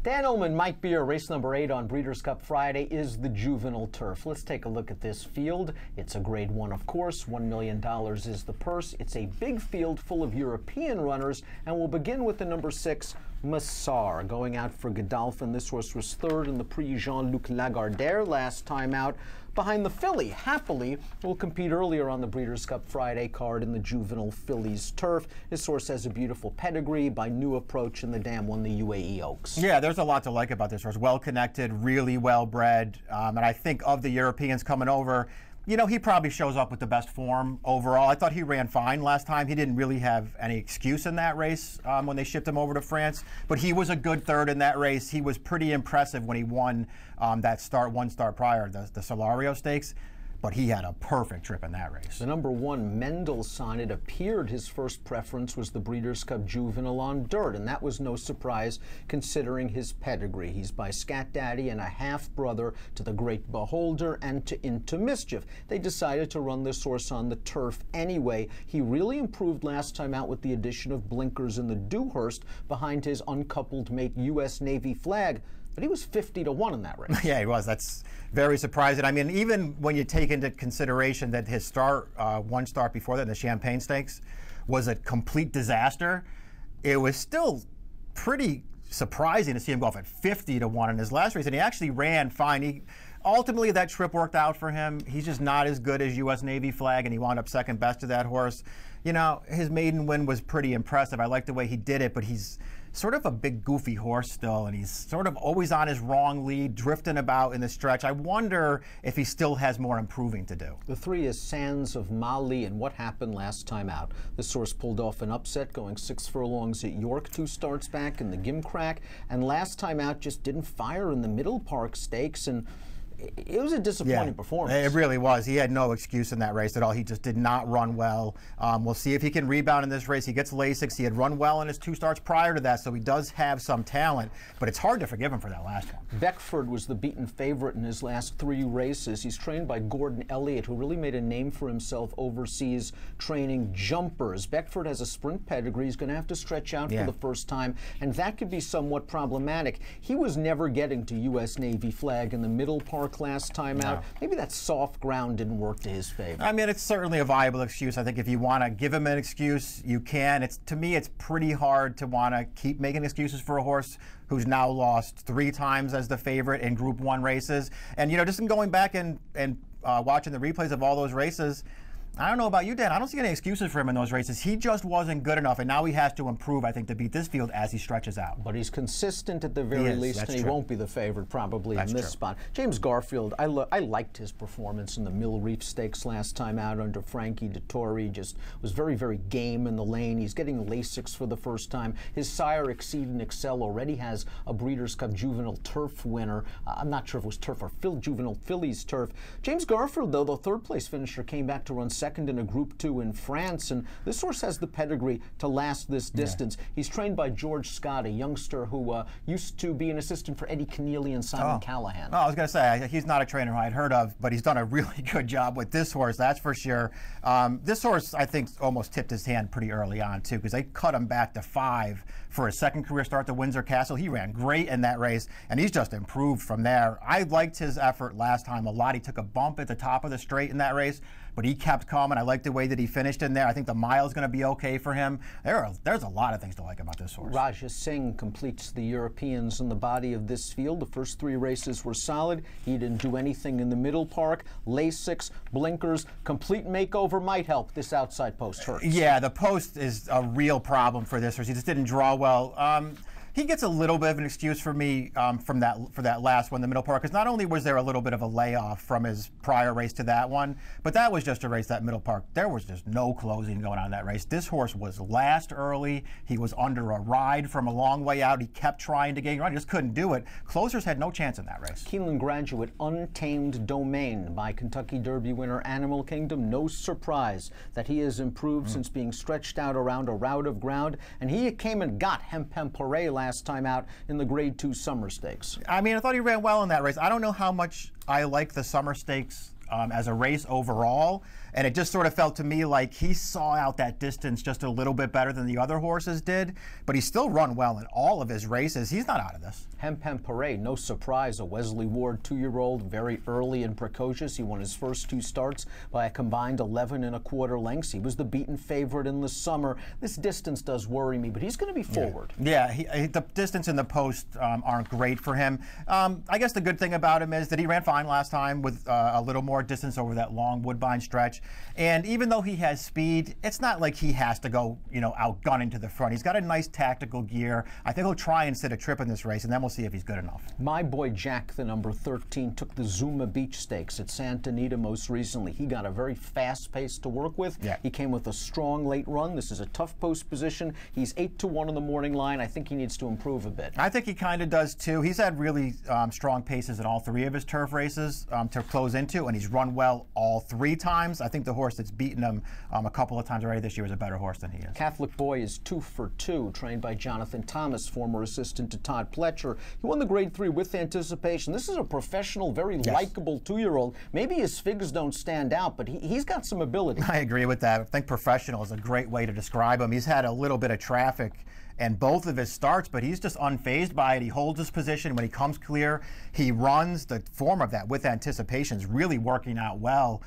Dan Illman might be race number 8 on Breeders' Cup Friday is the Juvenile Turf. Let's take a look at this field. It's a Grade 1, of course. $1 million is the purse. It's a big field full of European runners, and we'll begin with the number 6, Masseur, going out for Godolphin. This horse was 3rd in the Prix Jean-Luc Lagardère last time out. Behind the filly, Happily, will compete earlier on the Breeders' Cup Friday card in the Juvenile Fillies Turf. This horse has a beautiful pedigree by New Approach, and the dam won the UAE Oaks. Yeah, there's a lot to like about this horse. Well-connected, really well-bred, and I think of the Europeans coming over, you know, he probably shows up with the best form overall. I thought he ran fine last time. He didn't really have any excuse in that race when they shipped him over to France, but he was a good 3rd in that race. He was pretty impressive when he won that one start prior, the Solario Stakes. But he had a perfect trip in that race. The number 1, Mendel Sonnet, appeared his first preference was the Breeders' Cup Juvenile on dirt, and that was no surprise considering his pedigree. He's by Scat Daddy and a half-brother to the Great Beholder and to Into Mischief. They decided to run this horse on the turf anyway. He really improved last time out with the addition of blinkers in the Dewhurst behind his uncoupled mate U.S. Navy flag. But he was 50 to 1 in that race. Yeah, he was. That's very surprising. I mean, even when you take into consideration that his one start before that in the Champagne Stakes was a complete disaster, it was still pretty surprising to see him go off at 50 to 1 in his last race. And he actually ran fine. Ultimately, that trip worked out for him. He's just not as good as U.S. Navy flag, and he wound up second best to that horse. You know, his maiden win was pretty impressive. I like the way he did it, but he's sort of a big goofy horse still, and he's sort of always on his wrong lead, drifting about in the stretch. I wonder if he still has more improving to do. The 3 is Sands of Mali, and what happened last time out? This horse pulled off an upset going 6 furlongs at York 2 starts back in the Gimcrack, and last time out just didn't fire in the Middle Park Stakes, and it was a disappointing performance. It really was. He had no excuse in that race at all. He just did not run well. We'll see if he can rebound in this race. He gets Lasix. He had run well in his 2 starts prior to that, so he does have some talent, but it's hard to forgive him for that last one. Beckford was the beaten favorite in his last 3 races. He's trained by Gordon Elliott, who really made a name for himself overseas training jumpers. Beckford has a sprint pedigree. He's going to have to stretch out for the first time, and that could be somewhat problematic. He was never getting to U.S. Navy flag in the Middle Park last time out. Maybe that soft ground didn't work to his favor. I mean, it's certainly a viable excuse. I think if you want to give him an excuse, you can. To me, it's pretty hard to want to keep making excuses for a horse who's now lost 3 times as the favorite in Group 1 races. And, you know, just in going back and watching the replays of all those races, I don't know about you, Dan. I don't see any excuses for him in those races. He just wasn't good enough, and now he has to improve, I think, to beat this field as he stretches out. But he's consistent at the very least, and he won't be the favorite probably in this spot. James Garfield, I liked his performance in the Mill Reef Stakes last time out under Frankie Dettori. Just was very, very game in the lane. He's getting Lasix for the first time. His sire, Exceed and Excel, already has a Breeders' Cup Juvenile Turf winner. I'm not sure if it was Turf or Juvenile Fillies Turf. James Garfield, though, the 3rd place finisher, came back to run second in a Group 2 in France, and this horse has the pedigree to last this distance. He's trained by George Scott, a youngster who used to be an assistant for Eddie Keneally and Simon Callahan. Oh, I was going to say, he's not a trainer I had heard of, but he's done a really good job with this horse, that's for sure. This horse, I think, almost tipped his hand pretty early on, too, because they cut him back to 5 for his 2nd career start to Windsor Castle. He ran great in that race, and he's just improved from there. I liked his effort last time a lot. He took a bump at the top of the straight in that race, but he kept coming. I like the way that he finished in there. I think the mile is going to be okay for him. There's a lot of things to like about this horse. Raja Singh completes the Europeans in the body of this field. The first 3 races were solid. He didn't do anything in the Middle Park. Lasix, blinkers, complete makeover might help. This outside post hurts. Yeah, the post is a real problem for this horse. He just didn't draw well. He gets a little bit of an excuse for me for that last one, the Middle Park, because not only was there a little bit of a layoff from his prior race to that one, but that was just a race, that Middle Park. There was just no closing going on in that race. This horse was last early. He was under a ride from a long way out. He kept trying to gain run. He just couldn't do it. Closers had no chance in that race. Keeneland graduate Untamed Domain by Kentucky Derby winner Animal Kingdom. No surprise that he has improved since being stretched out around a route of ground, and he came and got Hempempore last time out in the Grade 2 Summer Stakes. I mean, I thought he ran well in that race. I don't know how much I like the Summer Stakes as a race overall, and it just sort of felt to me like he saw out that distance just a little bit better than the other horses did, but he still run well in all of his races. He's not out of this. Hemp Hemp Hooray, no surprise, a Wesley Ward 2-year-old, very early and precocious. He won his first 2 starts by a combined 11 1/4 lengths. He was the beaten favorite in the summer. This distance does worry me, but he's going to be forward. Yeah, the distance in the post aren't great for him. I guess the good thing about him is that he ran fine last time with a little more distance over that long Woodbine stretch. And even though he has speed, it's not like he has to go, outgunning to the front. He's got a nice tactical gear. I think he'll try and sit a trip in this race, and then we'll see if he's good enough. My boy Jack, the number 13, took the Zuma Beach Stakes at Santa Anita most recently. He got a very fast pace to work with. Yeah. He came with a strong late run. This is a tough post position. He's 8-1 on the morning line. I think he needs to improve a bit. I think he kind of does too. He's had really strong paces in all 3 of his turf races to close into, and he's run well all 3 times. I think the horse that's beaten him a couple of times already this year is a better horse than he is. Catholic Boy is 2 for 2, trained by Jonathan Thomas, former assistant to Todd Pletcher. He won the Grade 3 with anticipation. This is a professional, very likable 2-year-old. Maybe his figures don't stand out, but he's got some ability. I agree with that. I think professional is a great way to describe him. He's had a little bit of traffic in both of his starts, but he's just unfazed by it. He holds his position. When he comes clear, he runs. The form of that with anticipation is really working out well.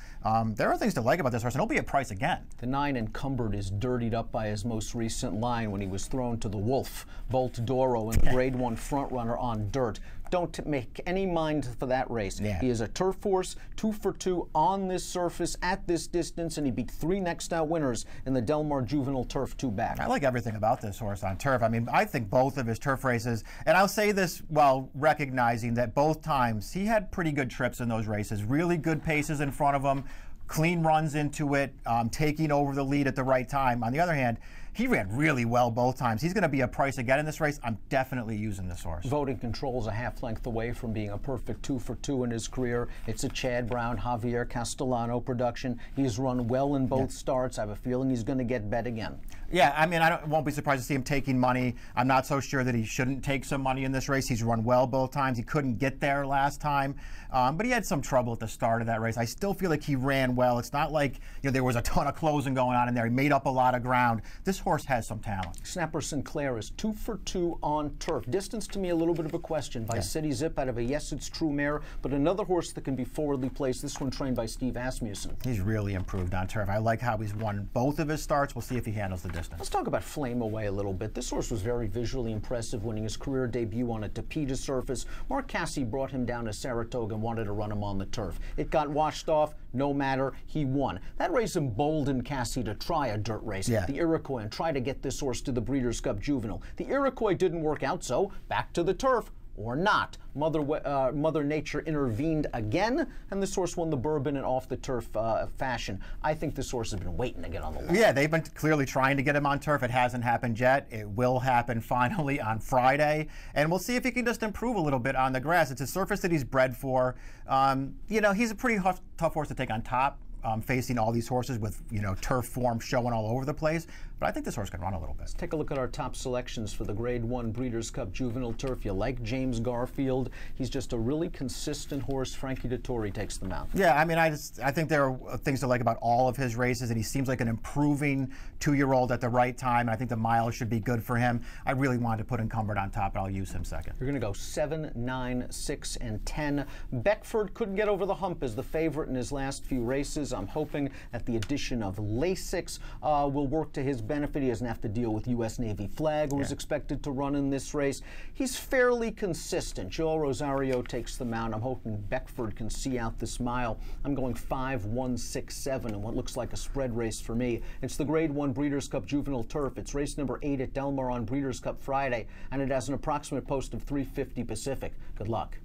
There are things to like about this horse, and he'll be at price again. The 9 Encumbered is dirtied up by his most recent line when he was thrown to the Wolf, Bolt Doro, and the Grade 1 frontrunner on dirt. Don't make any mind for that race. Yeah. He is a turf horse, 2 for 2 on this surface at this distance, and he beat 3 next out winners in the Del Mar Juvenile Turf 2-back. I like everything about this horse on turf. I mean, I think both of his turf races, and I'll say this while recognizing that both times he had pretty good trips in those races, really good paces in front of him, clean runs into it, taking over the lead at the right time. On the other hand, he ran really well both times. He's going to be a price again in this race. I'm definitely using this horse. Voting Control's a half length away from being a perfect 2 for 2 in his career. It's a Chad Brown, Javier Castellano production. He's run well in both starts. I have a feeling he's going to get bet again. Yeah, I mean, won't be surprised to see him taking money. I'm not so sure that he shouldn't take some money in this race. He's run well both times. He couldn't get there last time, but he had some trouble at the start of that race. I still feel like he ran well. It's not like there was a ton of closing going on in there. He made up a lot of ground. This horse has some talent. Snapper Sinclair is 2 for 2 on turf. Distance to me a little bit of a question. By City Zip out of a Yes It's True mare, but another horse that can be forwardly placed. This one trained by Steve Asmussen. He's really improved on turf. I like how he's won both of his starts. We'll see if he handles the distance. Let's talk about Flame Away a little bit. This horse was very visually impressive, winning his career debut on a Tapeta surface. Mark Casse brought him down to Saratoga and wanted to run him on the turf. It got washed off. No matter, he won. That race emboldened Casse to try a dirt race, the Iroquois, and try to get this horse to the Breeders' Cup Juvenile. The Iroquois didn't work out, so back to the turf. Or not. Mother Nature intervened again, and this horse won the Bourbon in off-the-turf fashion. I think this horse has been waiting to get on the line. Yeah, they've been clearly trying to get him on turf. It hasn't happened yet. It will happen finally on Friday, and we'll see if he can just improve a little bit on the grass. It's a surface that he's bred for. He's a pretty tough horse to take on top. Facing all these horses with turf form showing all over the place, but I think this horse can run a little bit. Let's take a look at our top selections for the Grade 1 Breeders' Cup Juvenile Turf. You like James Garfield? He's just a really consistent horse. Frankie Dettori takes them out. Yeah, I mean, I think there are things to like about all of his races, and he seems like an improving 2-year-old at the right time. And I think the mileage should be good for him. I really wanted to put Encumbered on top, but I'll use him second. You're going to go 7, 9, 6, and 10. Beckford couldn't get over the hump as the favorite in his last few races. I'm hoping that the addition of Lasix will work to his benefit. He doesn't have to deal with U.S. Navy Flag, who is expected to run in this race. He's fairly consistent. Joel Rosario takes the mount. I'm hoping Beckford can see out this mile. I'm going 5, 1, 6, 7 in what looks like a spread race for me. It's the Grade 1 Breeders' Cup Juvenile Turf. It's race number 8 at Del Mar on Breeders' Cup Friday, and it has an approximate post of 3:50 Pacific. Good luck.